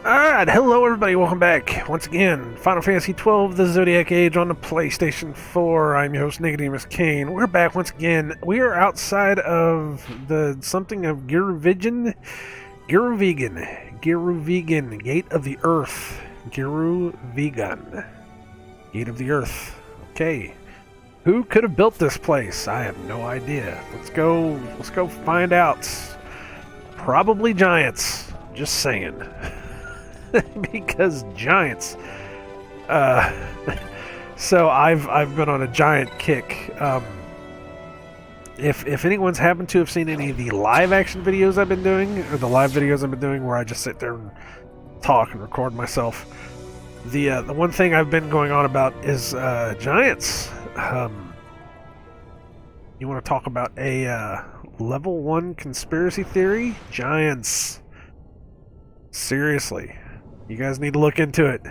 Alright, hello everybody, welcome back. Once again, Final Fantasy XII, the Zodiac Age on the PlayStation 4. I'm your host, nicodemoscain. We're back once again. We are outside of the something of Giruvigan, Gate of the Earth. Giruvigan, Gate of the Earth. Okay. Who could have built this place? I have no idea. Let's go find out. Probably giants. Just saying. Because giants. So I've been on a giant kick. If anyone's happened to have seen any of the live action videos I've been doing, or the live videos I've been doing where I just sit there and talk and record myself, the one thing I've been going on about is giants. You want to talk about a level 1 conspiracy theory? Giants. Seriously. You guys need to look into it.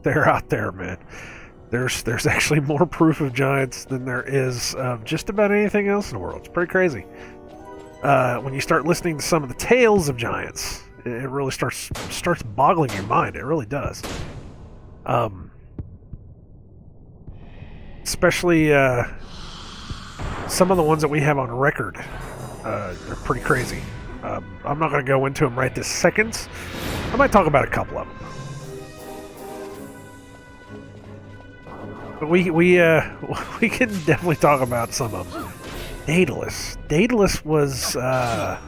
They're out there, man. There's actually more proof of giants than there is of just about anything else in the world. It's pretty crazy. When you start listening to some of the tales of giants, it really starts boggling your mind. It really does. Especially some of the ones that we have on record. They're pretty crazy. I'm not going to go into them right this second. I might talk about a couple of them. But we can definitely talk about some of them. Daedalus. Daedalus was... No,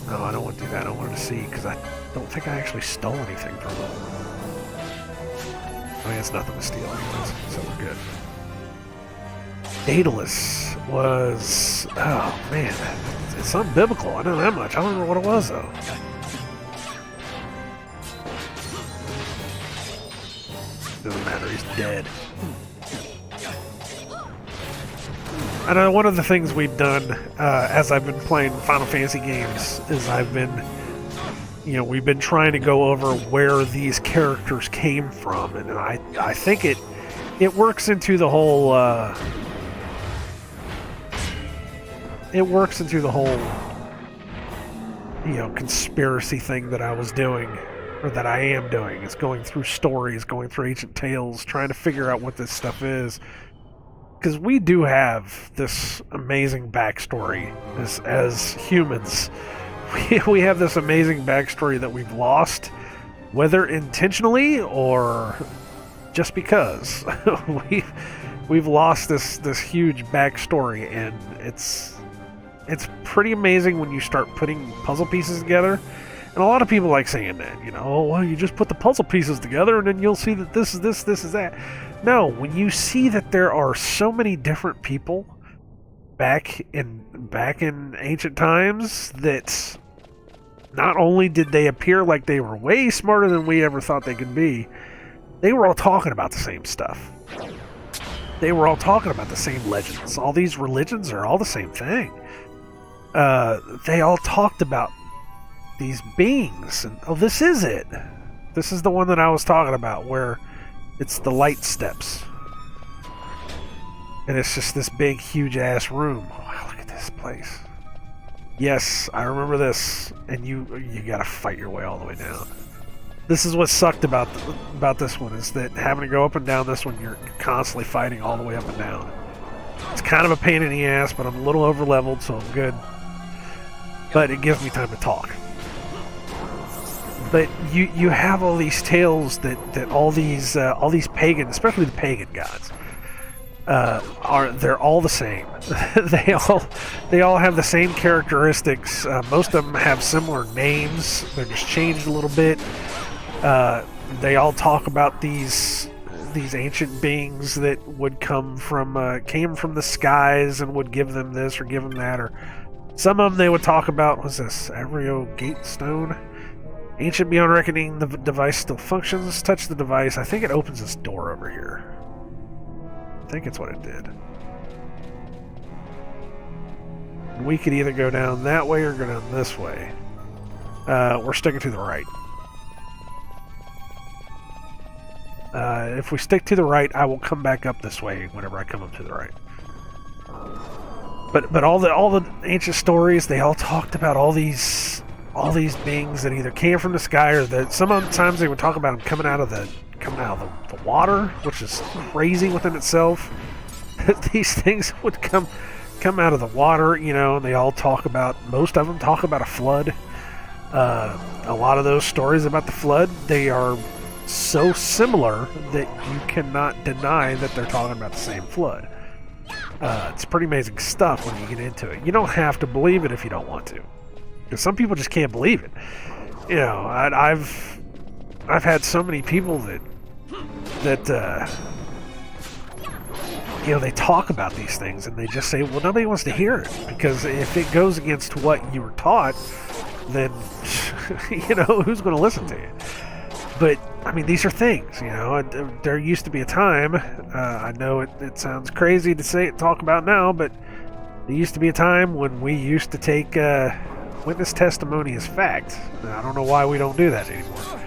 I don't want to do that. I wanted to see, because I don't think I actually stole anything from him. I mean, it's nothing to steal anyways, so we're good. Daedalus was... Oh, man. It's unbiblical. I know that much. I don't remember what it was, though. Doesn't matter. He's dead. I know one of the things we've done as I've been playing Final Fantasy games is we've been trying to go over where these characters came from, and I think it works into the whole conspiracy thing that I was doing, or that I am doing. It's going through stories, going through ancient tales, trying to figure out what this stuff is. Because we do have this amazing backstory as humans. We have this amazing backstory that we've lost, whether intentionally or just because. We've lost this huge backstory, and it's pretty amazing when you start putting puzzle pieces together. And a lot of people like saying that, oh, well, you just put the puzzle pieces together and then you'll see that this is this is that. No, when you see that there are so many different people back in ancient times, that not only did they appear like they were way smarter than we ever thought they could be, they were all talking about the same stuff. They were all talking about the same legends. All these religions are all the same thing. They all talked about these beings, and oh, this is it. This is the one that I was talking about, where it's the light steps, and it's just this big, huge ass room. Wow, look at this place. Yes, I remember this, and you gotta fight your way all the way down. This is what sucked about this one, is that having to go up and down this one, you're constantly fighting all the way up and down. It's kind of a pain in the ass, but I'm a little over leveled, so I'm good. But it gives me time to talk. But you have all these tales that all these pagan, especially the pagan gods, they're all the same. they all have the same characteristics. Most of them have similar names. They're just changed a little bit. They all talk about these ancient beings that would came from the skies and would give them this or give them that, or some of them they would talk about. What's this? Avrio Gate Stone. Ancient beyond reckoning, the device still functions. Touch the device. I think it opens this door over here. I think it's what it did. We could either go down that way or go down this way. We're sticking to the right. If we stick to the right, I will come back up this way whenever I come up to the right. But all the ancient stories, they all talked about all these all these beings that either came from the sky or that sometimes they would talk about them coming out of the water, which is crazy within itself. These things would come out of the water, you know, and most of them talk about a flood. A lot of those stories about the flood, they are so similar that you cannot deny that they're talking about the same flood. It's pretty amazing stuff when you get into it. You don't have to believe it if you don't want to, because some people just can't believe it. You know, I've had so many people that you know, they talk about these things and they just say, well, nobody wants to hear it, because if it goes against what you were taught, then you know, who's going to listen to you? But I mean, these are things, you know. There used to be a time, I know it sounds crazy to talk about now, but there used to be a time when we used to take witness testimony as fact. I don't know why we don't do that anymore.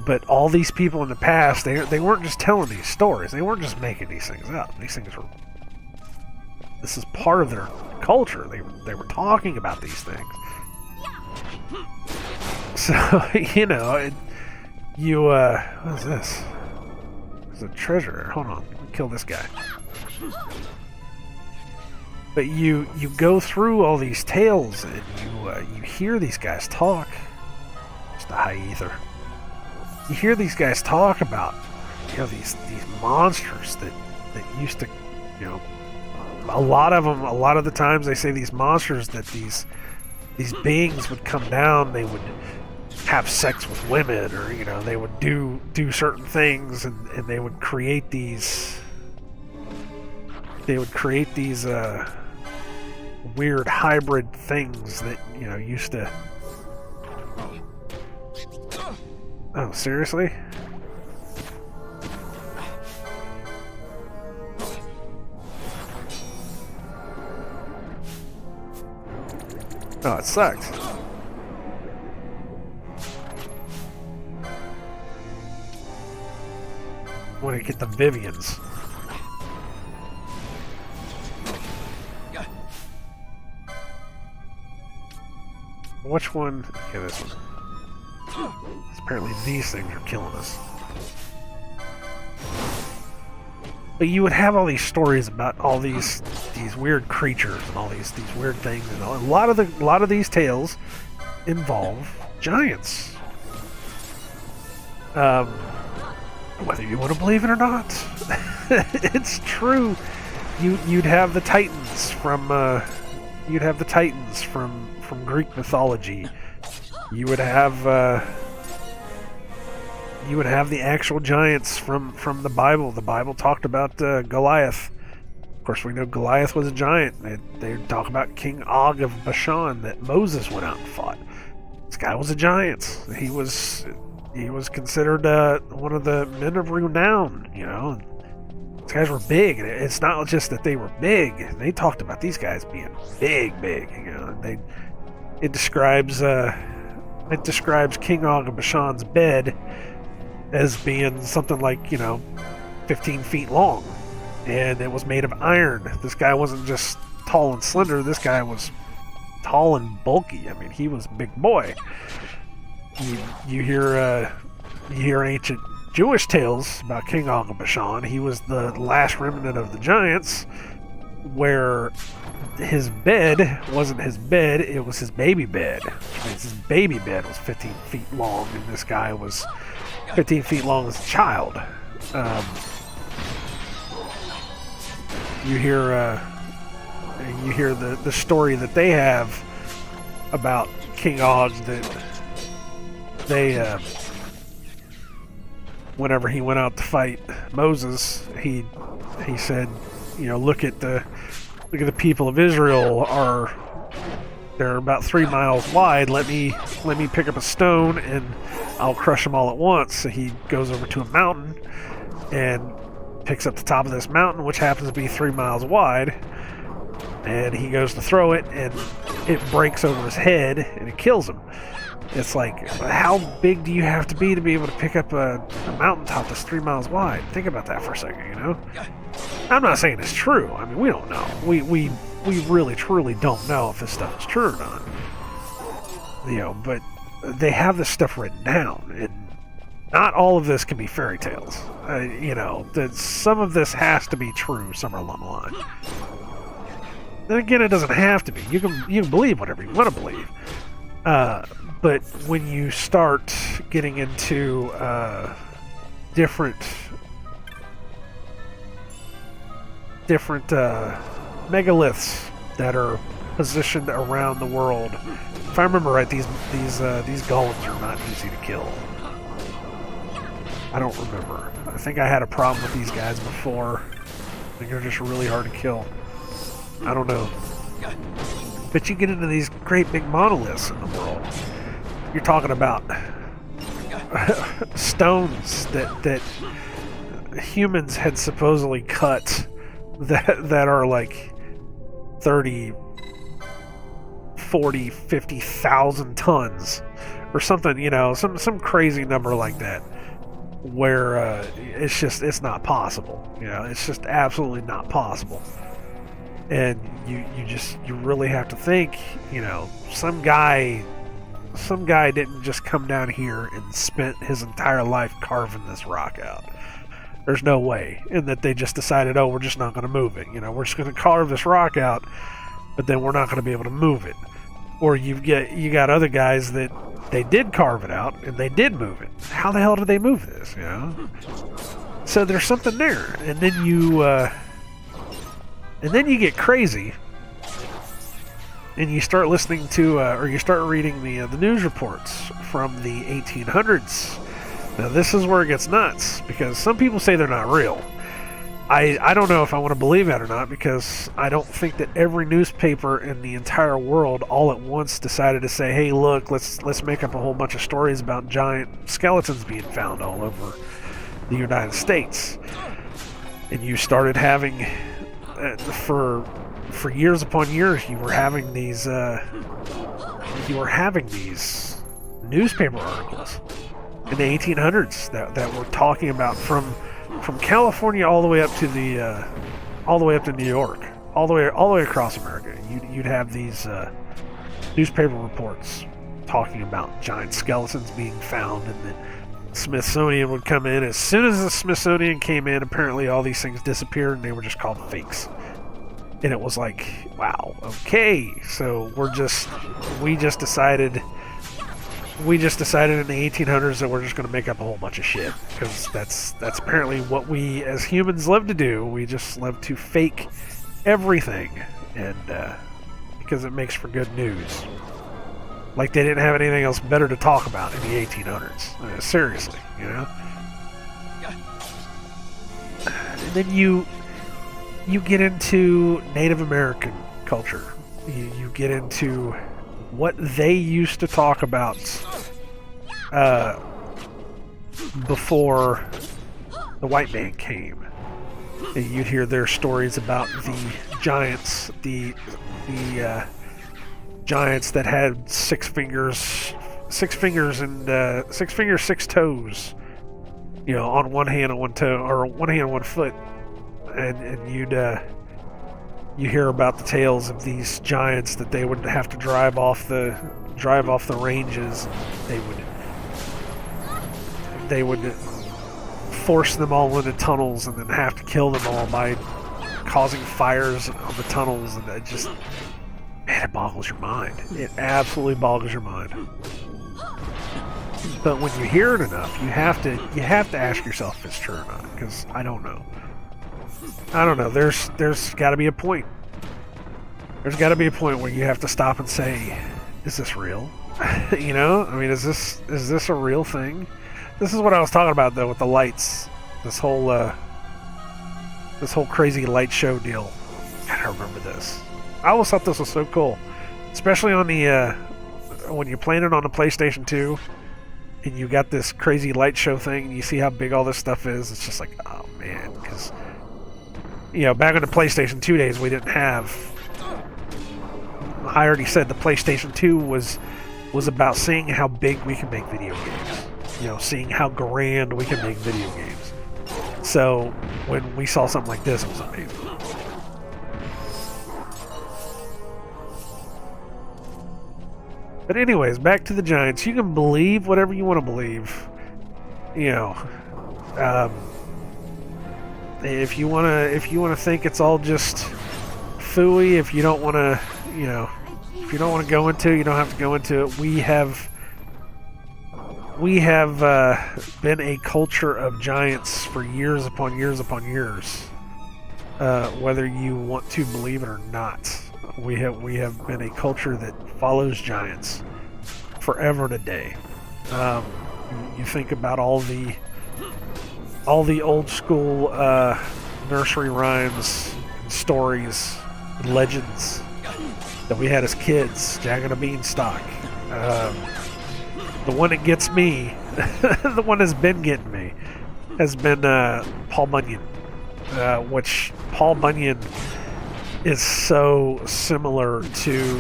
But all these people in the past, they weren't just telling these stories. They weren't just making these things up. This is part of their culture. They were talking about these things. So, you know, what is this? There's a treasure. Hold on. Let me kill this guy. But you go through all these tales and you hear these guys talk. Just a high ether. You hear these guys talk about, you know, these monsters that used to, you know, a lot of the times they say these monsters, that these beings would come down, they would have sex with women, or, you know, they would do certain things, and they would create these weird hybrid things that, you know, used to... Oh, seriously? Oh, it sucks. I want to get the Vivians. Which one? Okay, this one. Apparently these things are killing us. But you would have all these stories about all these weird creatures and all these weird things, and a lot of these tales involve giants. Whether you want to believe it or not, it's true. You'd have the Titans from Greek mythology. You would have the actual giants from the Bible. The Bible talked about Goliath. Of course, we know Goliath was a giant. They talk about King Og of Bashan that Moses went out and fought. This guy was a giant. He was considered one of the men of renown. You know, these guys were big. And it's not just that they were big. They talked about these guys being big. You know, it describes King Og of Bashan's bed as being something like, you know, 15 feet long, and it was made of iron. This guy wasn't just tall and slender. This guy was tall and bulky. I mean, he was a big boy. You hear ancient Jewish tales about King Og of Bashan. He was the last remnant of the giants, where his bed wasn't his bed, it was his baby bed. Which means his baby bed was 15 feet long, and this guy was 15 feet long as a child. You hear the story that they have about King Og, that they whenever he went out to fight Moses, he said, you know, look at the people of Israel, they're about 3 miles wide. Let me pick up a stone and I'll crush them all at once. So he goes over to a mountain and picks up the top of this mountain, which happens to be 3 miles wide, and he goes to throw it, and it breaks over his head and it kills him. It's like, how big do you have to be able to pick up a mountaintop that's 3 miles wide? Think about that for a second, you know? I'm not saying it's true. I mean, we don't know. We really, truly don't know if this stuff is true or not. but they have this stuff written down, and not all of this can be fairy tales. That some of this has to be true somewhere along the line. Then again, it doesn't have to be. You can believe whatever you want to believe. But when you start getting into different megaliths that are positioned around the world, if I remember right, these golems are not easy to kill. I don't remember. I think I had a problem with these guys before. I think they're just really hard to kill. I don't know. But you get into these great big monoliths in the world. You're talking about stones that humans had supposedly cut that are like 30, 40, 50,000 tons or something, some crazy number like that, where it's not possible. It's just absolutely not possible. And you really have to think, some guy didn't just come down here and spent his entire life carving this rock out. There's no way. And that they just decided, we're just not going to move it. We're just going to carve this rock out, but then we're not going to be able to move it. Or you got other guys that they did carve it out and they did move it. How the hell did they move this? So there's something there. And then you get crazy, and you start listening to, or you start reading the news reports from the 1800s. Now this is where it gets nuts, because some people say they're not real. I don't know if I want to believe that or not, because I don't think that every newspaper in the entire world all at once decided to say, hey, look, let's make up a whole bunch of stories about giant skeletons being found all over the United States. And you started having, for years upon years, you were having these newspaper articles in the 1800s that were talking about from California all the way up to New York, all the way across America. You'd have these newspaper reports talking about giant skeletons being found, and the Smithsonian would come in. As soon as the Smithsonian came in, apparently all these things disappeared, and they were just called fakes. And it was like, wow, okay, so we just decided in the 1800s that we're just going to make up a whole bunch of shit, because that's apparently what we as humans love to do. We just love to fake everything, and because it makes for good news. Like they didn't have anything else better to talk about in the 1800s. Seriously, And then you get into Native American culture. You get into what they used to talk about before the white man came. And you'd hear their stories about the giants, the giants that had 6 fingers, and 6 fingers, 6 toes. On one hand and one toe, or one hand and one foot. And you hear about the tales of these giants that they would have to drive off the ranges. They would force them all into tunnels and then have to kill them all by causing fires on the tunnels, and it boggles your mind. It absolutely boggles your mind. But when you hear it enough, you have to ask yourself if it's true or not, because I don't know. There's got to be a point. There's got to be a point where you have to stop and say, "Is this real?" Is this a real thing? This is what I was talking about though with the lights. This whole crazy light show deal. I remember this. I always thought this was so cool, especially on the when you're playing it on the PlayStation 2, and you got this crazy light show thing, and you see how big all this stuff is. It's just like, oh man, because back in the PlayStation 2 days, we didn't have. I already said the PlayStation 2 was about seeing how big we can make video games. Seeing how grand we can make video games. So when we saw something like this, it was amazing. But anyways, back to the Giants. You can believe whatever you want to believe. You know, if you wanna think it's all just phooey, if you don't wanna, if you don't want to go into it, you don't have to go into it. We have been a culture of giants for years upon years upon years. Whether you want to believe it or not, we have been a culture that follows giants forever and a day. You think about all the old school nursery rhymes, stories, and legends that we had as kids. Jack and the Beanstalk. The one that gets me, the one that's been getting me, has been Paul Bunyan. Which Paul Bunyan is so similar to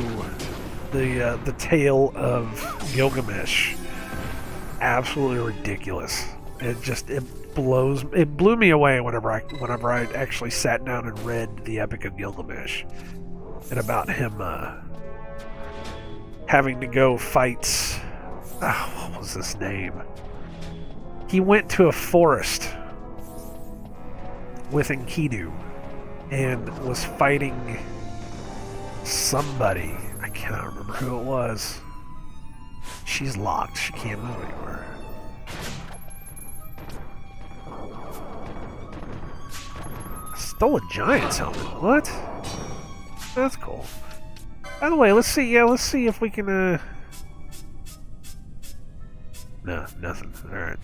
the tale of Gilgamesh. Absolutely ridiculous. It blew me away whenever I actually sat down and read the Epic of Gilgamesh, and about him having to go fight. What was his name? He went to a forest with Enkidu and was fighting somebody. I cannot remember who it was. She's locked. She can't move anywhere. Stole a Giant's helmet. What? That's cool. By the way, let's see. Yeah, let's see if we can. No, nothing. All right.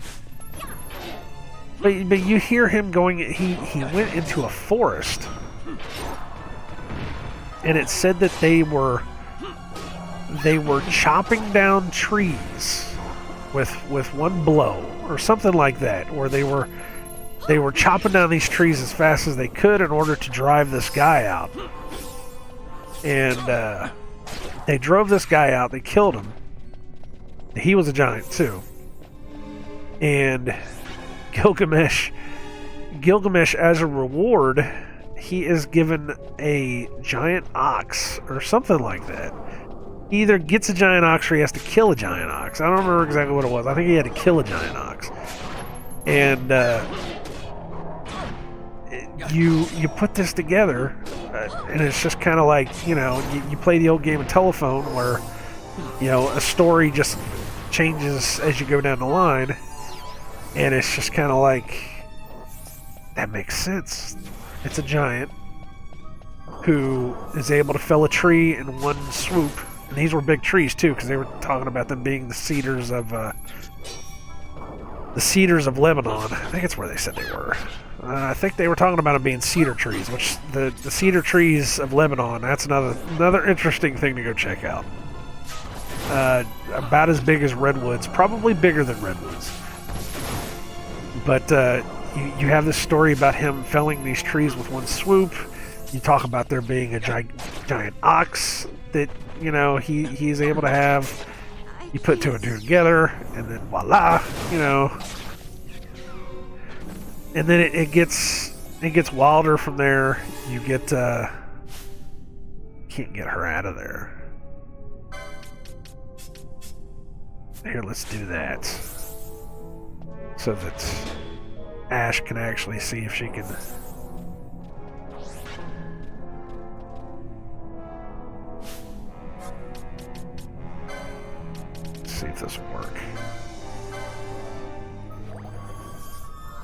But you hear him going. He went into a forest, and it said that they were chopping down trees with one blow or something like that, or they were chopping down these trees as fast as they could in order to drive this guy out. And they drove this guy out. They killed him. He was a giant too. And Gilgamesh, as a reward, he is given a giant ox or something like that. He either gets a giant ox or he has to kill a giant ox. I don't remember exactly what it was. I think he had to kill a giant ox. And you put this together, and it's just kind of like, you play the old game of telephone where, a story just changes as you go down the line, and it's just kind of like, that makes sense. It's a giant who is able to fell a tree in one swoop, and these were big trees too, because they were talking about them being the cedars of Lebanon. I think it's where they said they were. I think they were talking about them being cedar trees, which the cedar trees of Lebanon, that's another interesting thing to go check out. About as big as redwoods, probably bigger than redwoods. But you have this story about him felling these trees with one swoop. You talk about there being a giant ox that he's able to have. You put two and two together, and then voila, And then it gets wilder from there. You get can't get her out of there. Here, let's do that, so that Ash can actually see if she can. See if this will work.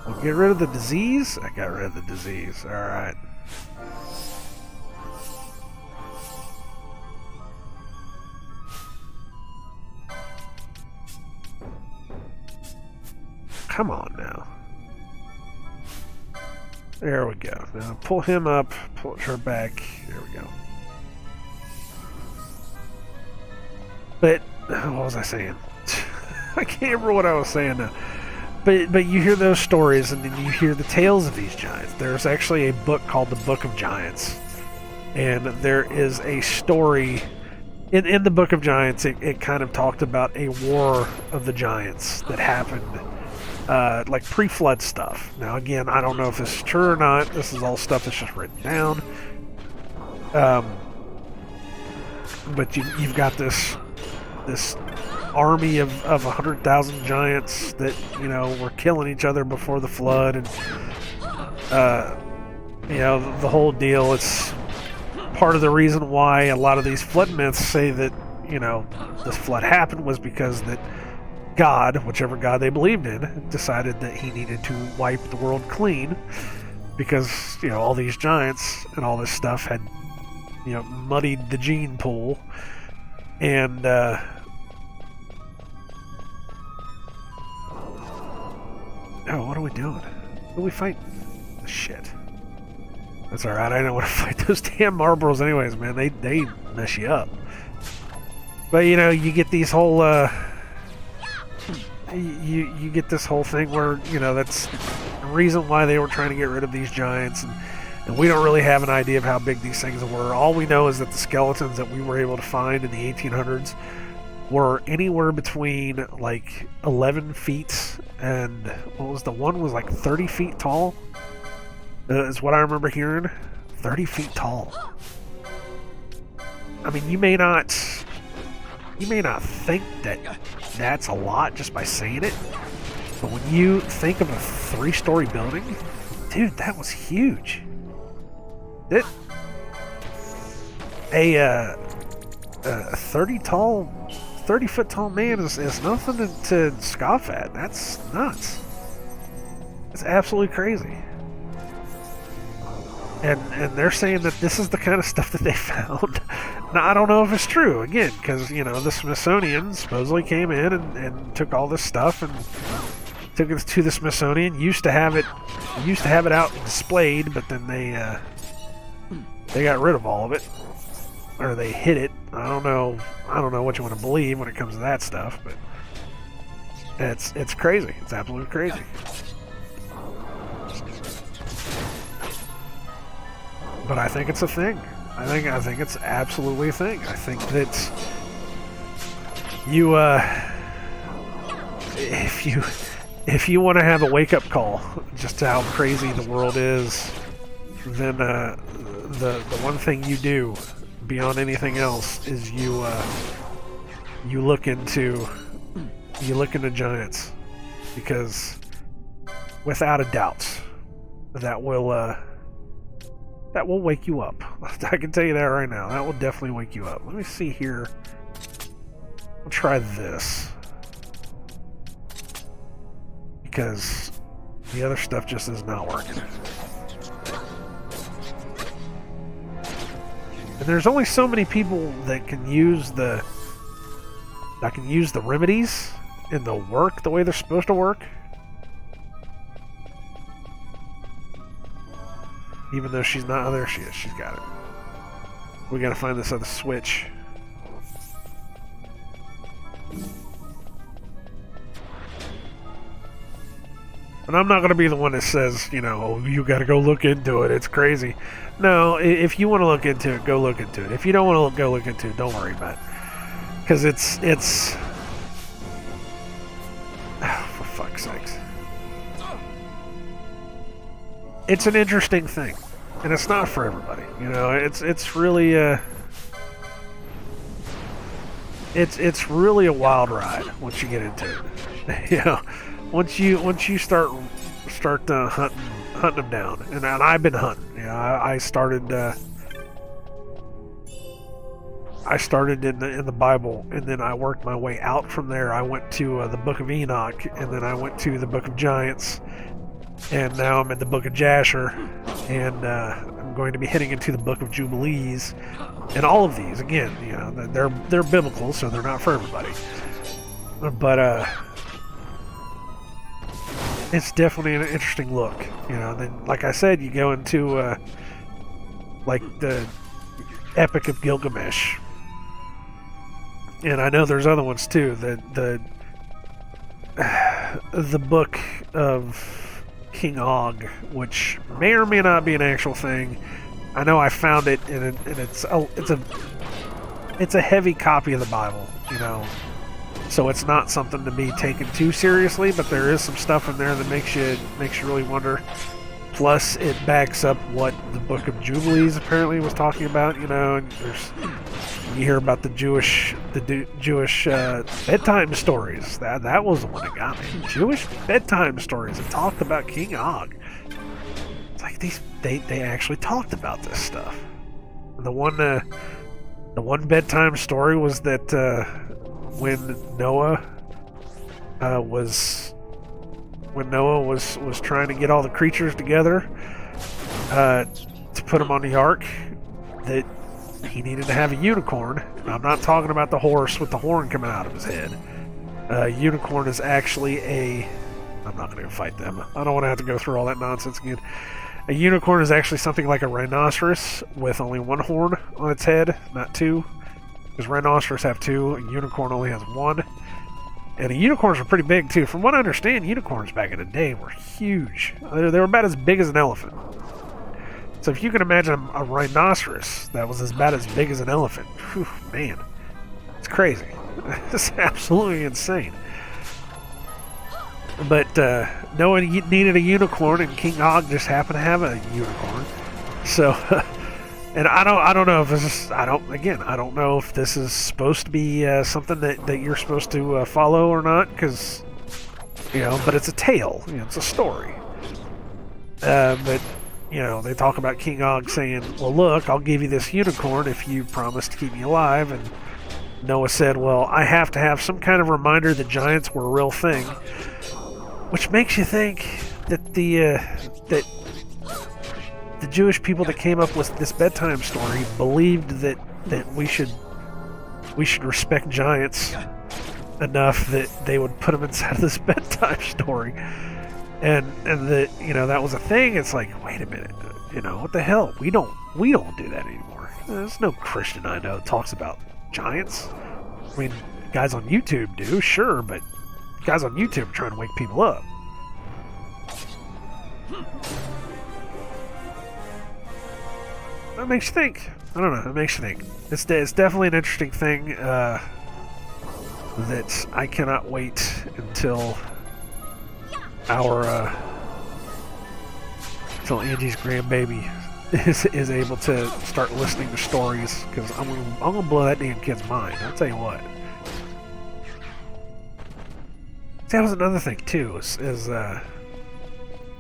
We'll get rid of the disease. I got rid of the disease. All right. Come on now. There we go. Now pull him up, pull her back. There we go. But what was I saying? I can't remember what I was saying now. But you hear those stories, and then you hear the tales of these giants. There's actually a book called the Book of Giants, and there is a story in the Book of Giants. It kind of talked about a war of the giants that happened, like pre-flood stuff. Now again, I don't know if this is true or not. This is all stuff that's just written down. But you've got this this army of 100,000 giants that, you know, were killing each other before the flood, and you know, the whole deal. It's part of the reason why a lot of these flood myths say that, you know, this flood happened was because that God, whichever God they believed in, decided that he needed to wipe the world clean because, you know, all these giants and all this stuff had, you know, muddied the gene pool. And oh, what are we doing? What are we fighting? Shit. That's alright, I don't want to fight those damn Marlboros anyways, man. They mess you up. But, you know, you get these whole, you get this whole thing where, you know, that's the reason why they were trying to get rid of these giants, and we don't really have an idea of how big these things were. All we know is that the skeletons that we were able to find in the 1800s were anywhere between, like, 11 feet and, what was the one was like 30 feet tall? Is what I remember hearing. 30 feet tall. I mean, you may not think that that's a lot just by saying it, but when you think of a 3-story building, dude, that was huge. A 30-foot tall man is nothing to scoff at. That's nuts. It's absolutely crazy. And they're saying that this is the kind of stuff that they found. Now, I don't know if it's true, again, because, you know, the Smithsonian supposedly came in and took all this stuff and took it to the Smithsonian. Used to have it out displayed, but then they got rid of all of it, or they hid it. I don't know what you want to believe when it comes to that stuff, but it's crazy. It's absolutely crazy. But I think it's a thing. I think it's absolutely a thing. I think that you if you want to have a wake-up call just to how crazy the world is, then the one thing you do beyond anything else is you look into giants, because without a doubt that will wake you up. I can tell you that right now. That will definitely wake you up. Let me see here. We'll try this, because the other stuff just is not working. And there's only so many people that can use the remedies and they'll work the way they're supposed to work. Even though she's not... Oh, there she is. She's got it. We gotta find this other switch. And I'm not gonna be the one that says, you know, oh, you gotta go look into it. It's crazy. No, if you want to look into it, go look into it. If you don't want to go look into it, don't worry about it. Because it's... Oh, for fuck's sakes. It's an interesting thing, and it's not for everybody. You know, it's really it's really a wild ride once you get into it. You know, once you start hunting them down, and I've been hunting. You know, I started in the Bible, and then I worked my way out from there. I went to the Book of Enoch, and then I went to the Book of Giants. And now I'm in the Book of Jasher, and I'm going to be heading into the Book of Jubilees. And all of these, again, you know, they're biblical, so they're not for everybody. But it's definitely an interesting look. You know, then, like I said, you go into like the Epic of Gilgamesh, and I know there's other ones too. The Book of King Og, which may or may not be an actual thing. I know I found it, and it's a heavy copy of the Bible, you know, so it's not something to be taken too seriously. But there is some stuff in there that makes you really wonder Plus, it backs up what the Book of Jubilees apparently was talking about. You know, and you hear about the Jewish bedtime stories. That was the one that got me. Jewish bedtime stories that talked about King Og. It's like they actually talked about this stuff. The one bedtime story was that when Noah was trying to get all the creatures together to put them on the ark, that he needed to have a unicorn. I'm not talking about the horse with the horn coming out of his head. A unicorn is actually I'm not going to fight them. I don't want to have to go through all that nonsense again. A unicorn is actually something like a rhinoceros with only one horn on its head, not two. Because rhinoceros have two, a unicorn only has one. And the unicorns are pretty big too. From what I understand, unicorns back in the day were huge. They were about as big as an elephant. So if you can imagine a rhinoceros that was about as big as an elephant, whew, man, it's crazy. It's absolutely insane. But Noah needed a unicorn, and King Og just happened to have a unicorn. So, and I don't know if this is, I don't know if this is supposed to be something that you're supposed to follow or not, because, but it's a tale, it's a story. But, they talk about King Og saying, well, look, I'll give you this unicorn if you promise to keep me alive, and Noah said, well, I have to have some kind of reminder that giants were a real thing. Which makes you think that the Jewish people that came up with this bedtime story believed that we should respect giants enough that they would put them inside of this bedtime story, and that was a thing. It's like, wait a minute, what the hell? We don't do that anymore. There's no Christian I know that talks about giants. I mean, guys on YouTube do, sure, but guys on YouTube are trying to wake people up. That makes you think. I don't know. It makes you think. It's definitely an interesting thing that I cannot wait until until Angie's grandbaby is able to start listening to stories, because I'm gonna blow that damn kid's mind. I'll tell you what. That was another thing too. Is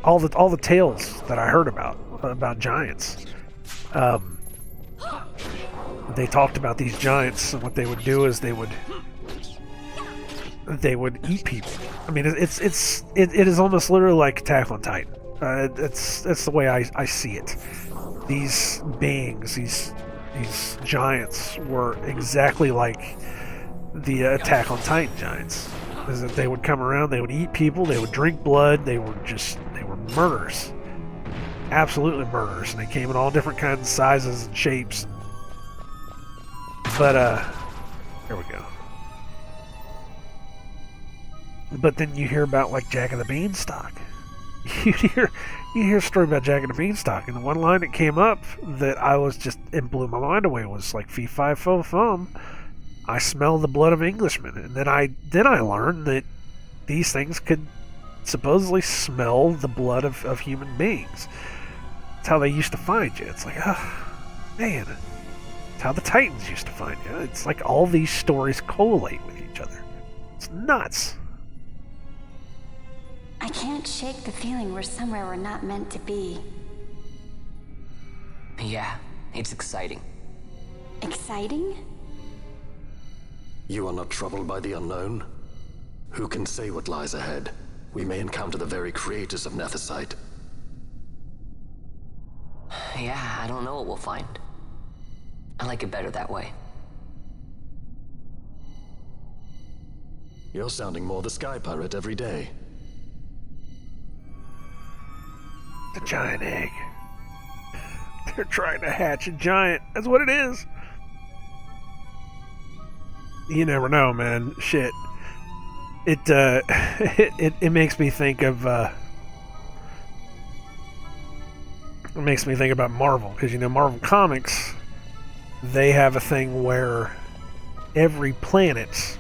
all the tales that I heard about giants. They talked about these giants, and what they would do is they would eat people. I mean, it is almost literally like Attack on Titan. It's the way I see it. These beings, these giants, were exactly like the Attack on Titan giants. Is that they would come around, they would eat people, they would drink blood, they were murderers. Absolutely murderers. And they came in all different kinds of sizes and shapes. But, here we go. But then you hear about, like, Jack of the Beanstalk. You hear a story about Jack of the Beanstalk, and the one line that came up that it blew my mind away was like, fee fi fo fum, I smell the blood of Englishmen. And then I learned that these things could supposedly smell the blood of human beings. It's how they used to find you. It's like, man, it's how the Titans used to find you. It's like all these stories collate with each other. It's nuts. I can't shake the feeling we're somewhere we're not meant to be. Yeah, it's exciting. Exciting? You are not troubled by the unknown? Who can say what lies ahead? We may encounter the very creators of Nethicite. Yeah, I don't know what we'll find. I like it better that way. You're sounding more the Sky Pirate every day. The giant egg. They're trying to hatch a giant. That's what it is. You never know, man. Shit. It makes me think of it makes me think about Marvel, because Marvel Comics, they have a thing where every planet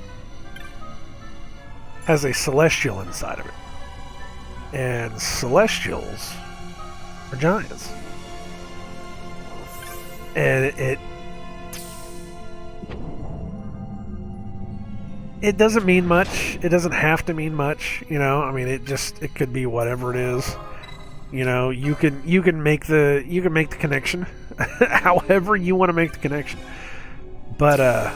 has a celestial inside of it, and celestials are giants. And it doesn't mean much. It doesn't have to mean much, you know. I mean, it could be whatever it is. You know, you can make the connection however you want to make the connection. But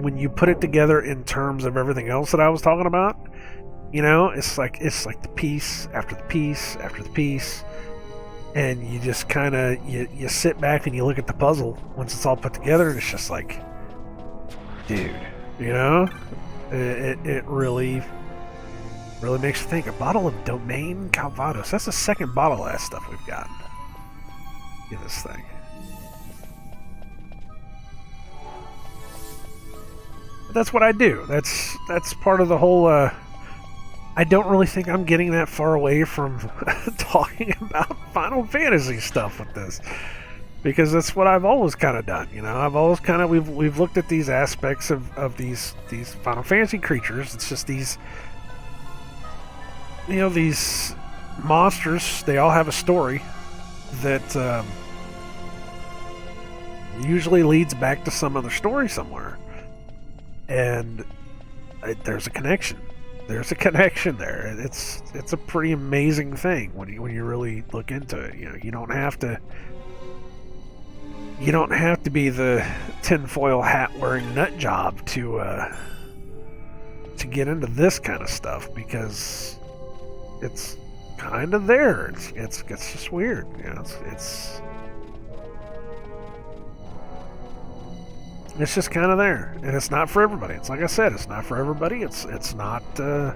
when you put it together in terms of everything else that I was talking about, you know, it's like the piece after the piece after the piece, and you just kind of you sit back and you look at the puzzle once it's all put together, and it's just like, dude, you know, it really makes you think. A bottle of Domaine Calvados. That's the second bottle of that stuff we've gotten in this thing. But that's what I do. That's part of the whole. I don't really think I'm getting that far away from talking about Final Fantasy stuff with this, because that's what I've always kind of done. You know, I've always kind of we've looked at these aspects of these Final Fantasy creatures. It's just these. You know, these monsters, they all have a story that usually leads back to some other story somewhere. And there's a connection. There's a connection there. It's a pretty amazing thing when you really look into it. You know, you don't have to be the tinfoil hat wearing nut job to get into this kind of stuff, because it's kind of there. It's just weird. You know, it's just kind of there, and it's not for everybody. It's like I said, it's not for everybody. It's not a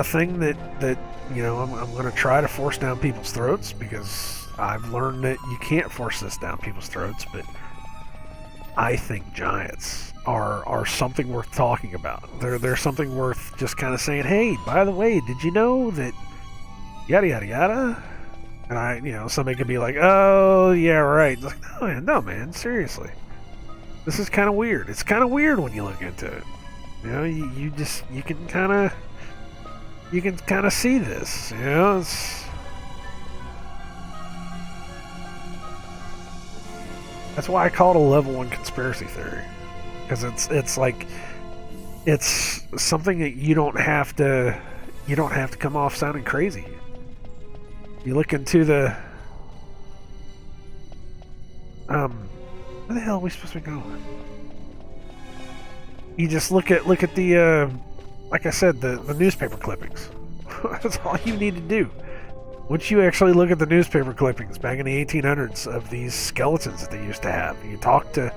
thing that you know I'm going to try to force down people's throats, because I've learned that you can't force this down people's throats. But I think giants are something worth talking about. They're something worth just kind of saying, hey, by the way, did you know that yada yada yada? And you know, somebody could be like, oh yeah, right. It's like, no man, seriously, this is kind of weird. It's kind of weird when you look into it. You know, you can kind of see this. You know, that's why I call it a level 1 conspiracy theory. Because it's something that you don't have to come off sounding crazy. You look into the where the hell are we supposed to be going? You just look at the like I said, the newspaper clippings. That's all you need to do. Once you actually look at the newspaper clippings back in the 1800s of these skeletons that they used to have, you talk to,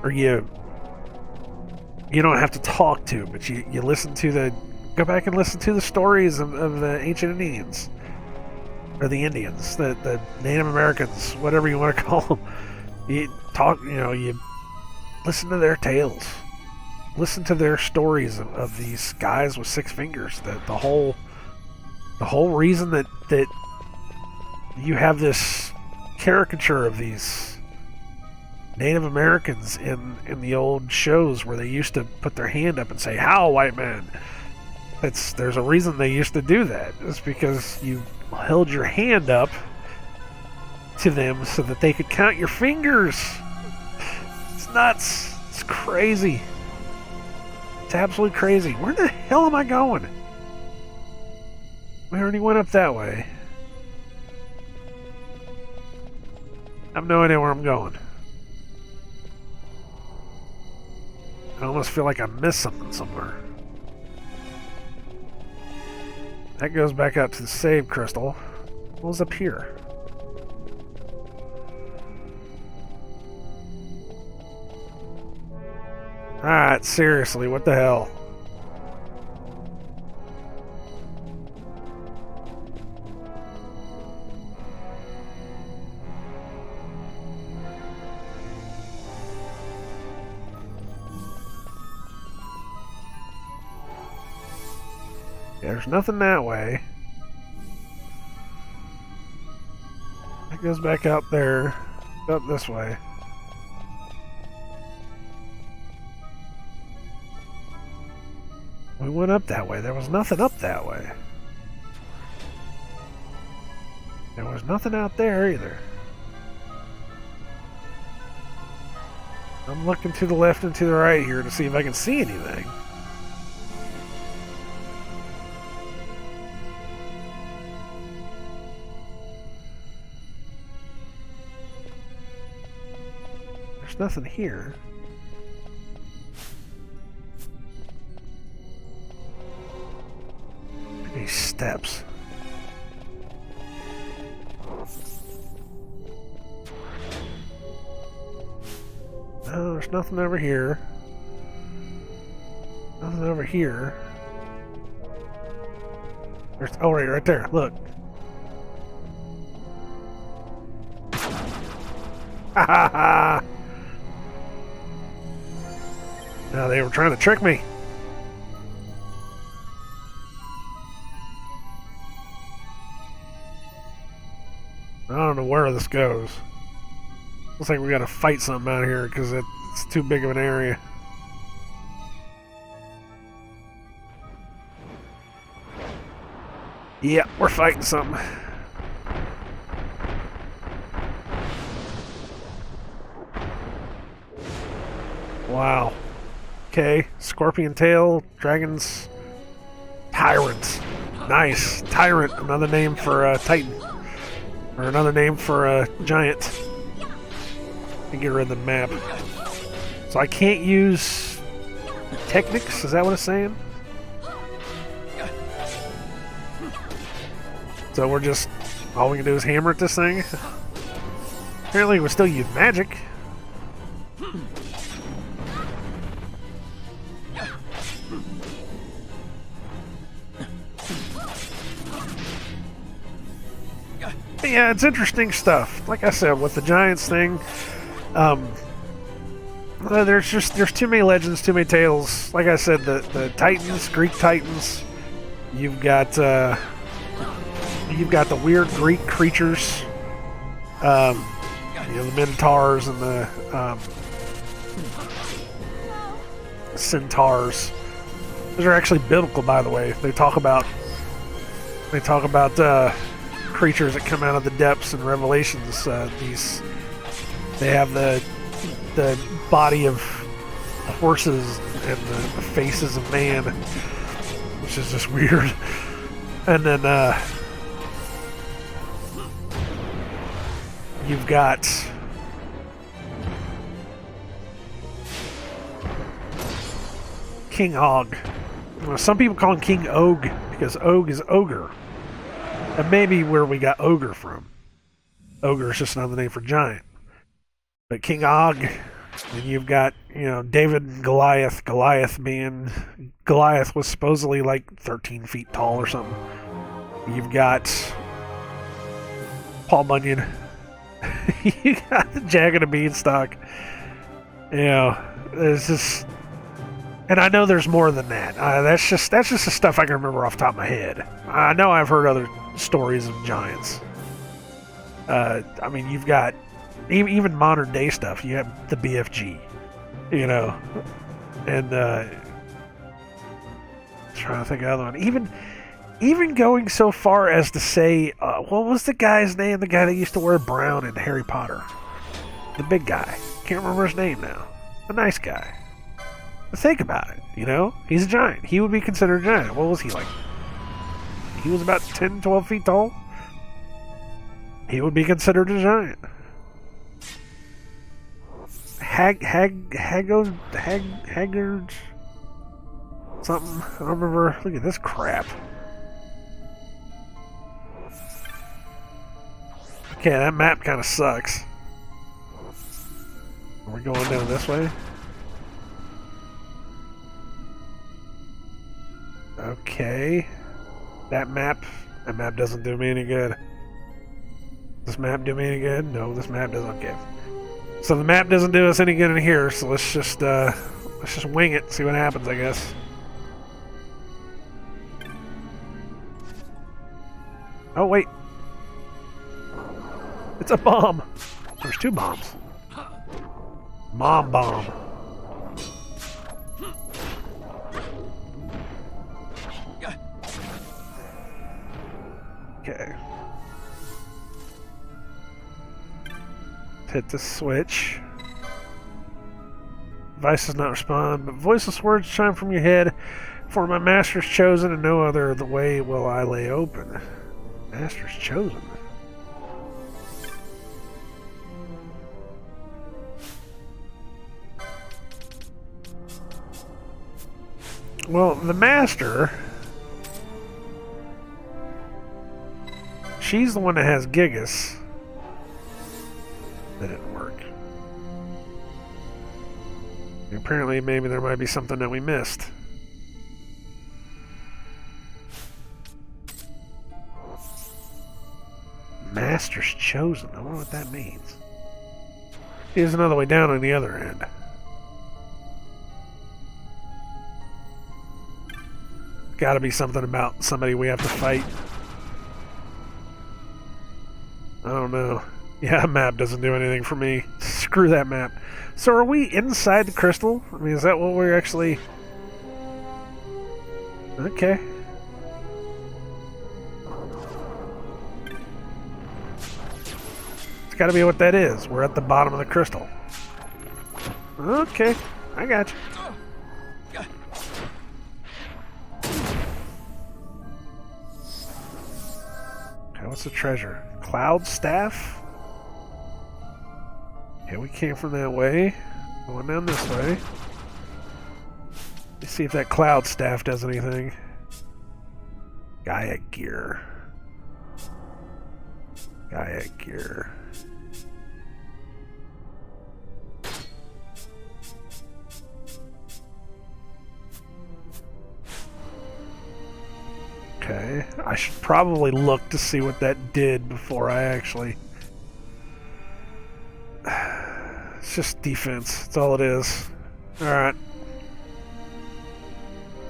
or you don't have to talk to, but you listen to go back and listen to the stories of the ancient Indians, or the Indians, the Native Americans, whatever you want to call them. You talk, you know, you listen to their tales, listen to their stories of these guys with 6 fingers. The whole reason that you have this caricature of these Native Americans in the old shows where they used to put their hand up and say, "How, white man?" There's a reason they used to do that. It's because you held your hand up to them so that they could count your fingers. It's nuts. It's crazy. It's absolutely crazy. Where the hell am I going? We already went up that way. I have no idea where I'm going. I almost feel like I missed something somewhere. That goes back out to the save crystal. What was up here? Alright, seriously, what the hell? There's nothing that way. It goes back out there, up this way. We went up that way. There was nothing up that way. There was nothing out there either. I'm looking to the left and to the right here to see if I can see anything. There's nothing here. These steps. No, there's nothing over here. Nothing over here. There's right there. Look. Ha ha ha! Now they were trying to trick me. I don't know where this goes. Looks like we gotta fight something out here because it's too big of an area. Yeah, we're fighting something. Wow. Okay, scorpion tail, dragons, tyrants. Nice. Tyrant, another name for a titan. Or another name for a giant. To get rid of the map. So I can't use techniques? Is that what it's saying? So we're just... all we can do is hammer at this thing? Apparently we still use magic. But yeah, it's interesting stuff. Like I said, with the Giants thing, there's too many legends, too many tales. Like I said, the Titans, Greek Titans. You've got the weird Greek creatures. The Minotaurs and the Centaurs. Those are actually biblical, by the way. They talk about creatures that come out of the depths in Revelations. They have the body of horses and the faces of man, which is just weird. And then you've got King Og. Some people call him King Og because Og is ogre. That may be where we got ogre from. Ogre is just another name for giant. But King Og, and you've got, David and Goliath. Goliath was supposedly like 13 feet tall or something. You've got Paul Bunyan. You got the Jack and the Beanstalk. There's just... And I know there's more than that. That's just the stuff I can remember off the top of my head. I know I've heard other stories of giants. You've got even modern day stuff. You have the BFG, and trying to think of the other one. Even going so far as to say, what was the guy's name? The guy that used to wear brown in Harry Potter, the big guy. Can't remember his name now. The nice guy. But think about it, he's a giant. He would be considered a giant. What was he like? He was about 10, 12 feet tall. He would be considered a giant. Haggard, something. I don't remember. Look at this crap. Okay, that map kind of sucks. Are we going down this way? Okay. That map doesn't do me any good. This map do me any good? No, this map doesn't. Okay. So the map doesn't do us any good in here, so let's just wing it, see what happens, I guess. Oh wait. It's a bomb. There's two bombs. Mom bomb. Hit the switch. Device does not respond, but voiceless words chime from your head. For my master's chosen, and no other the way will I lay open. Master's chosen. Well, the master, she's the one that has Gigas. That didn't work. Apparently, maybe there might be something that we missed. Master's chosen. I wonder what that means. Here's another way down on the other end. Gotta be something about somebody we have to fight. I don't know. Yeah, map doesn't do anything for me. Screw that map. So are we inside the crystal? I mean, is that what we're actually... Okay. It's gotta be what that is. We're at the bottom of the crystal. Okay, I got you. Okay, what's the treasure? Cloud staff? Okay, we came from that way. Going down this way. Let's see if that cloud staff does anything. Gaia gear. Gaia gear. Okay, I should probably look to see what that did before I actually... It's just defense, that's all it is. Alright.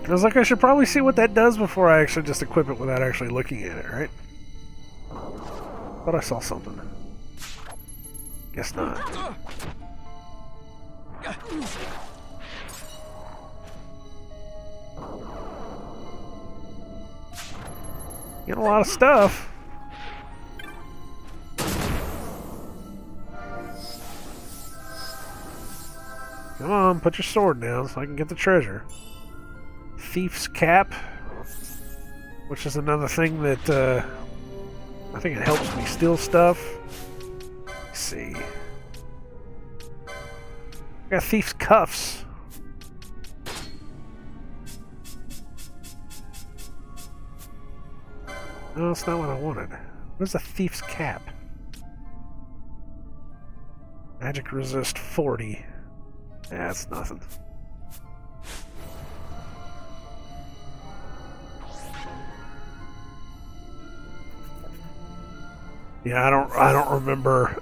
I was like, I should probably see what that does before I actually just equip it without actually looking at it, right? Thought I saw something. Guess not. Getting a lot of stuff. Come on, put your sword down so I can get the treasure. Thief's cap, which is another thing that I think it helps me steal stuff. Let's see. I got thief's cuffs. No, that's not what I wanted. What is a thief's cap? Magic resist 40. Yeah, that's nothing. Yeah, I don't remember.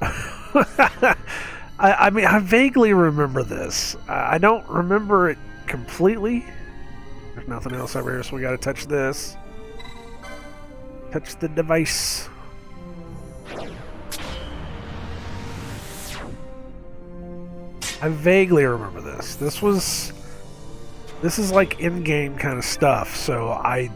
I mean, I vaguely remember this. I don't remember it completely. There's nothing else over here, so we gotta touch this. Touch the device. I vaguely remember this. This is like in-game kind of stuff, so I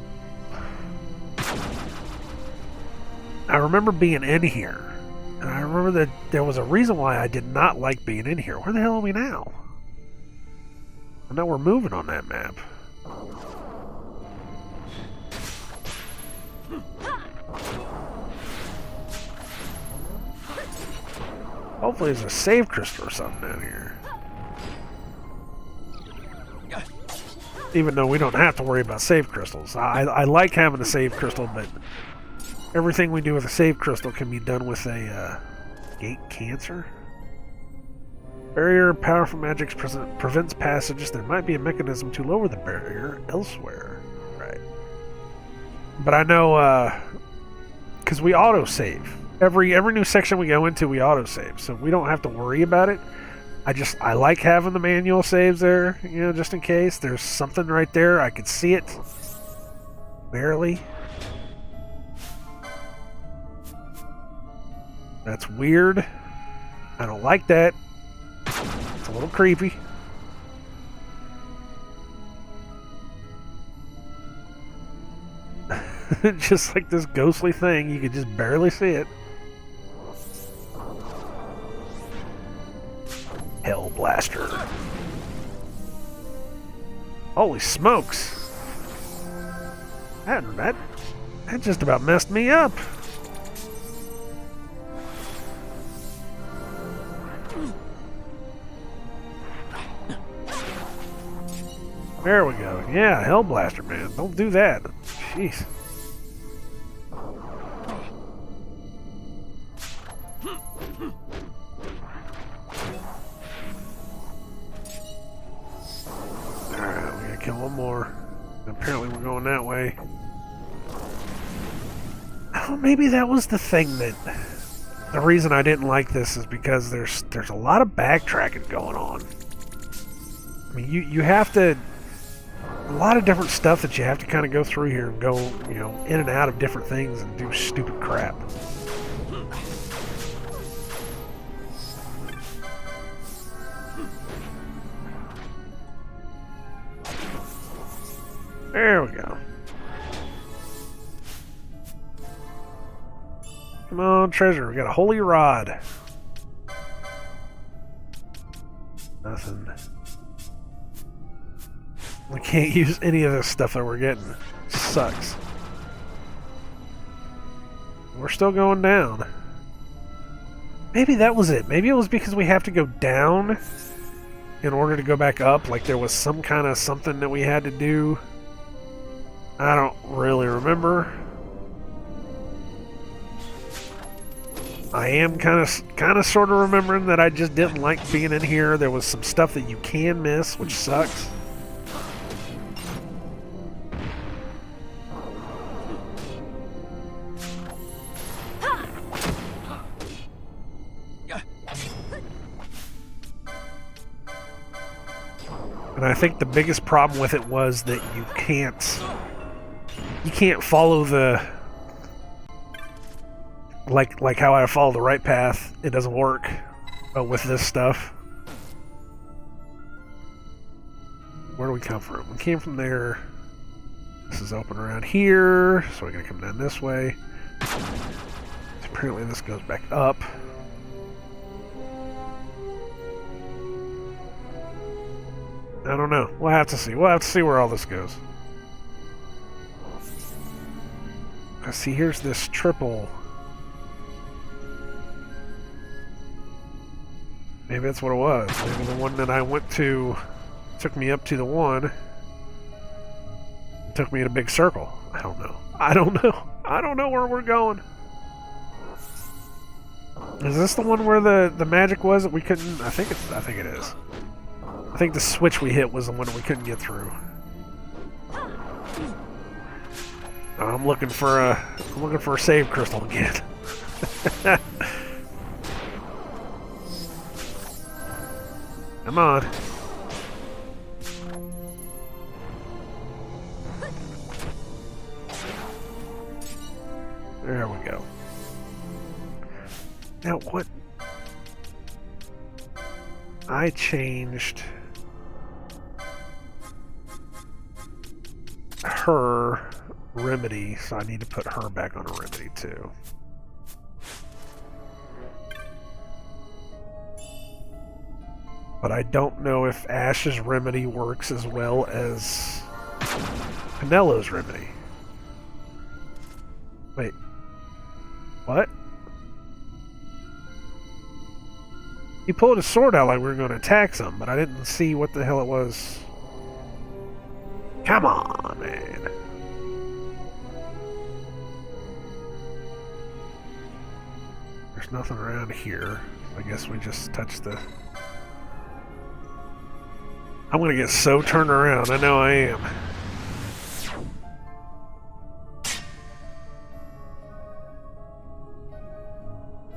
remember being in here. And I remember that there was a reason why I did not like being in here. Where the hell are we now? I know we're moving on that map. Hopefully there's a save crystal or something down here. Even though we don't have to worry about save crystals. I like having a save crystal, but everything we do with a save crystal can be done with a gate cancer. Barrier powerful magic prevents passages. There might be a mechanism to lower the barrier elsewhere. Right. But I know, because we auto-save. Every new section we go into, we auto-save. So we don't have to worry about it. I like having the manual saves there, you know, just in case. There's something right there. I could see it. Barely. That's weird. I don't like that. It's a little creepy. Just like this ghostly thing, you could just barely see it. Hell Blaster. Holy smokes! That just about messed me up. There we go. Yeah, Hell Blaster, man. Don't do that. Jeez. Alright, we gotta kill one more. Apparently we're going that way. Oh, maybe that was the thing that... The reason I didn't like this is because there's a lot of backtracking going on. I mean, you have to... A lot of different stuff that you have to kind of go through here and go, you know, in and out of different things and do stupid crap. There we go. Come on, treasure. We got a holy rod. Nothing. We can't use any of this stuff that we're getting. Sucks. We're still going down. Maybe that was it. Maybe it was because we have to go down in order to go back up. Like there was some kind of something that we had to do. I don't really remember. I am kind of sort of remembering that I just didn't like being in here. There was some stuff that you can miss, which sucks. And I think the biggest problem with it was that you can't follow the like how I follow the right path. It doesn't work with this stuff. Where do we come from? We came from there. This is open around here, so we're gonna come down this way. Apparently this goes back up. I don't know. We'll have to see. We'll have to see where all this goes. See, here's this triple. Maybe that's what it was. Maybe the one that I went to took me up to the one. Took me in a big circle. I don't know. I don't know. I don't know where we're going. Is this the one where the magic was that we couldn't? I think it is. I think the switch we hit was the one we couldn't get through. I'm looking for a save crystal again. Come on. There we go. Now what? I changed her remedy, so I need to put her back on a remedy too. But I don't know if Ash's remedy works as well as Penelo's remedy. Wait. What? He pulled his sword out like we were going to attack something, but I didn't see what the hell it was. Come on, man. There's nothing around here. I guess we just touched the... I'm going to get so turned around. I know I am.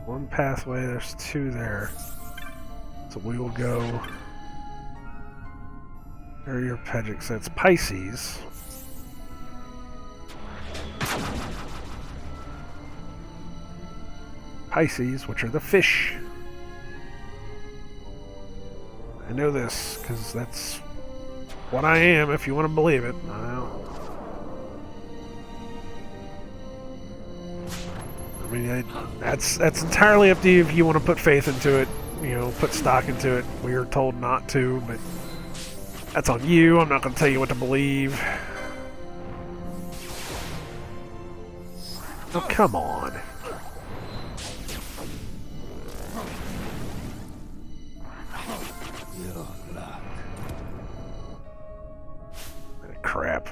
One pathway, there's two there. So we will go... Area Pegic, so it's Pisces. Pisces, which are the fish. I know this, because that's what I am, if you want to believe it. I mean, that's entirely up to you if you want to put faith into it. put stock into it. We are told not to, but that's on you. I'm not going to tell you what to believe. Oh, come on. Crap.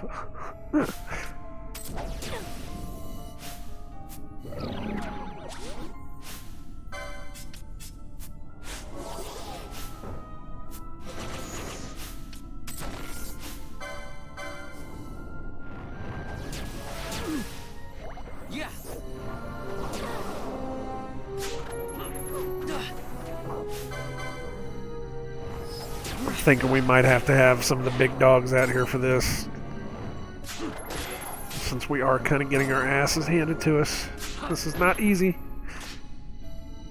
Thinking we might have to have some of the big dogs out here for this, since we are kind of getting our asses handed to us. This is not easy.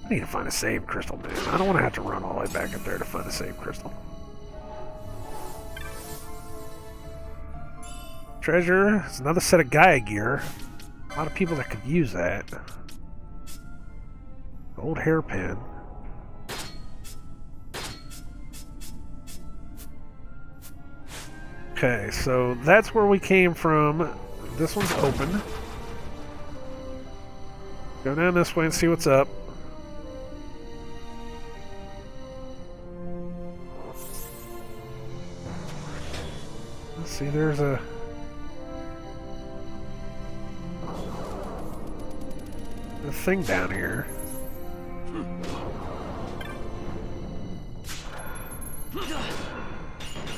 I need to find a save crystal, man. I don't want to have to run all the way back up there to find a save crystal. Treasure. It's another set of Gaia gear. A lot of people that could use that. Gold hairpin. Okay, so that's where we came from. This one's open. Go down this way and see what's up. Let's see, there's a thing down here.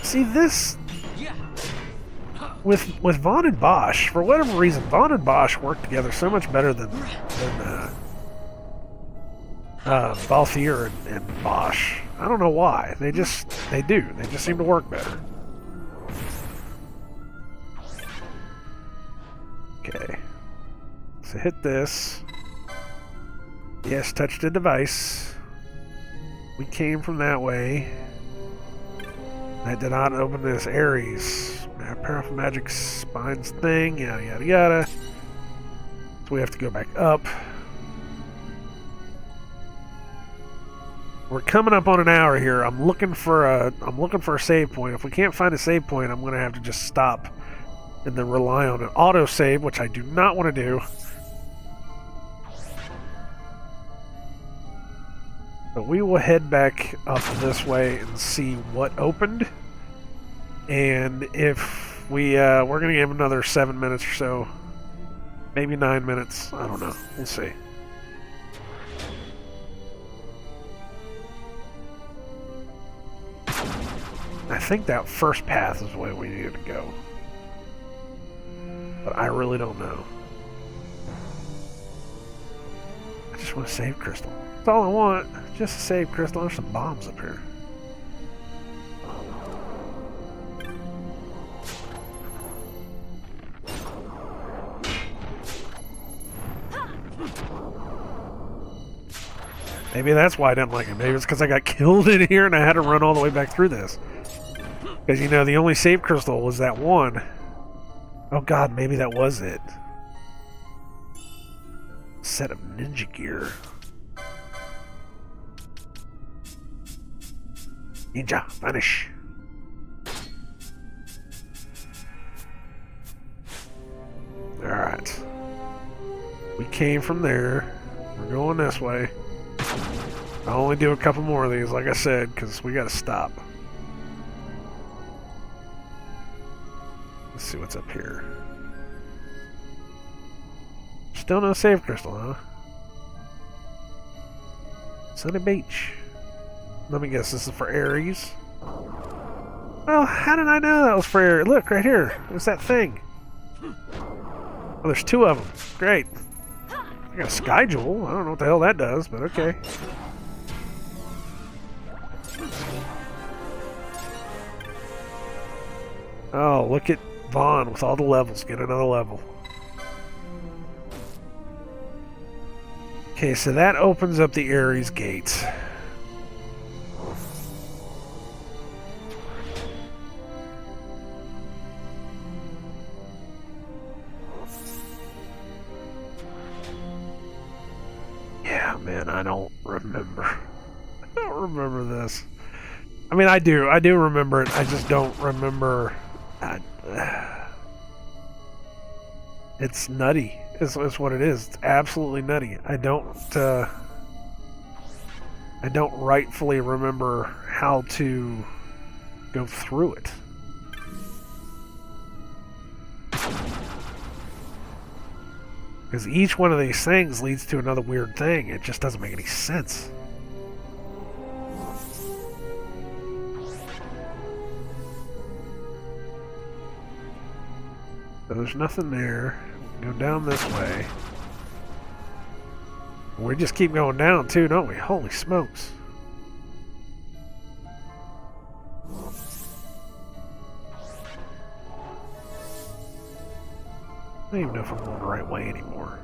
See this with Vaughn and Bosch, for whatever reason, Vaughn and Bosch work together so much better than Balthier and Bosch. I don't know why. They do. They just seem to work better. Okay. So hit this. Yes, touch the device. We came from that way. That did not open this Ares. Powerful magic spines thing, yada yada yada. So we have to go back up. We're coming up on an hour here. I'm looking for a save point. If we can't find a save point, I'm gonna have to just stop and then rely on an auto save, which I do not want to do. But we will head back up this way and see what opened. And if we're going to give another 7 minutes or so. Maybe 9 minutes. I don't know. We'll see. I think that first path is the way we needed to go. But I really don't know. I just want a save crystal. That's all I want. Just a save crystal. There's some bombs up here. Maybe that's why I didn't like it. Maybe it's because I got killed in here and I had to run all the way back through this. Because, the only save crystal was that one. Oh god, maybe that was it. Set of ninja gear. Ninja, vanish. Alright. We came from there. We're going this way. I'll only do a couple more of these, like I said, because we gotta stop. Let's see what's up here. Still no save crystal, huh? Sunny Beach. Let me guess, this is for Ares? Well, how did I know that was for Ares? Look, right here. There's that thing. Oh, there's two of them. Great. I got a sky jewel. I don't know what the hell that does, but okay. Oh, look at Vaughn with all the levels. Get another level. Okay, so that opens up the Ares gate. Yeah, man, I don't remember. I don't remember this. I mean, I do remember it. I just don't remember. It's nutty. Is what it is. It's absolutely nutty. I don't rightfully remember how to go through it. Because each one of these things leads to another weird thing. It just doesn't make any sense. So there's nothing there. Go down this way. We just keep going down too, don't we? Holy smokes. I don't even know if I'm going the right way anymore.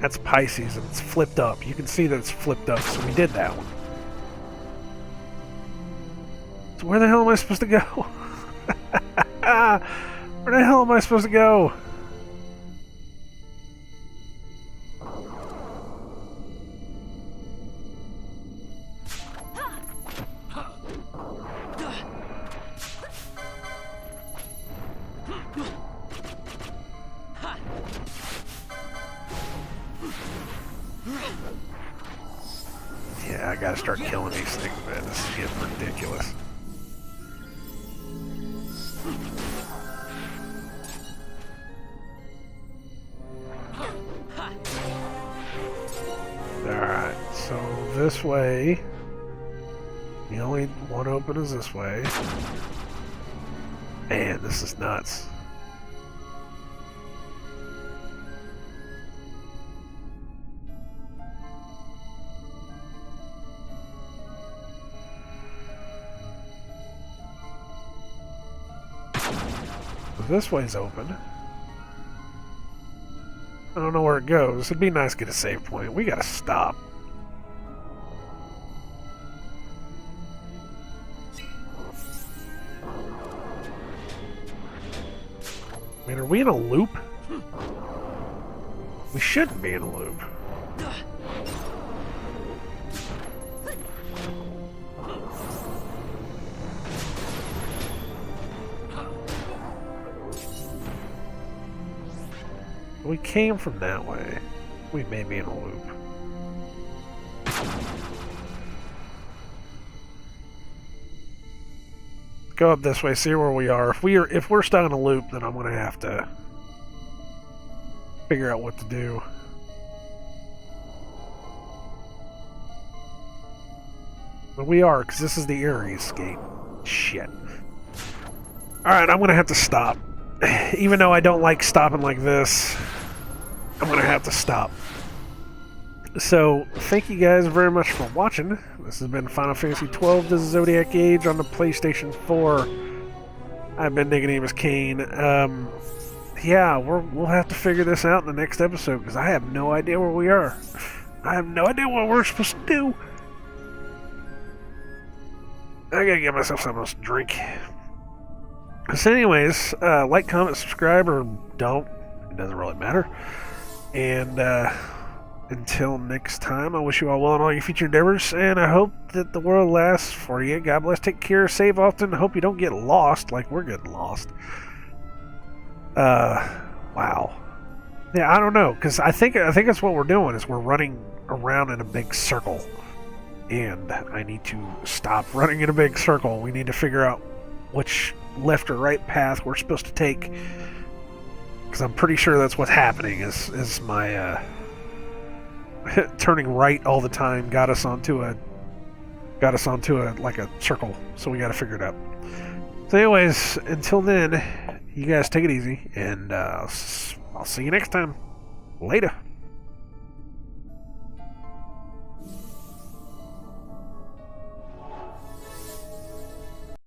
That's Pisces, and it's flipped up. You can see that it's flipped up, so we did that one. So where the hell am I supposed to go? Where the hell am I supposed to go? Yeah, I gotta start killing these things, man. This is getting ridiculous. Alright, so this way. The only one open is this way. Man, this is nuts. This way's open. I don't know where it goes. It'd be nice to get a save point. We gotta stop. I mean, are we in a loop? We shouldn't be in a loop. We came from that way. We may be in a loop. Go up this way, see where we are. If we're stuck in a loop, then I'm gonna have to figure out what to do. But we are, because this is the Ares gate. Shit. Alright, I'm gonna have to stop. Even though I don't like stopping like this, I'm gonna have to stop. So, thank you guys very much for watching. This has been Final Fantasy XII, the Zodiac Age on the PlayStation 4. I've been nicodemoscain. Yeah, we'll have to figure this out in the next episode, because I have no idea where we are. I have no idea what we're supposed to do. I gotta get myself something else to drink. So anyways, like, comment, subscribe, or don't. It doesn't really matter. And until next time, I wish you all well in all your future endeavors, and I hope that the world lasts for you. God bless, take care, save often, hope you don't get lost like we're getting lost. Wow. Yeah, I don't know, because I think that's what we're doing, is we're running around in a big circle. And I need to stop running in a big circle. We need to figure out which left or right path we're supposed to take, because I'm pretty sure that's what's happening. Is my turning right all the time got us onto a like a circle. So we got to figure it out. So, anyways, until then, you guys take it easy, and I'll see you next time. Later.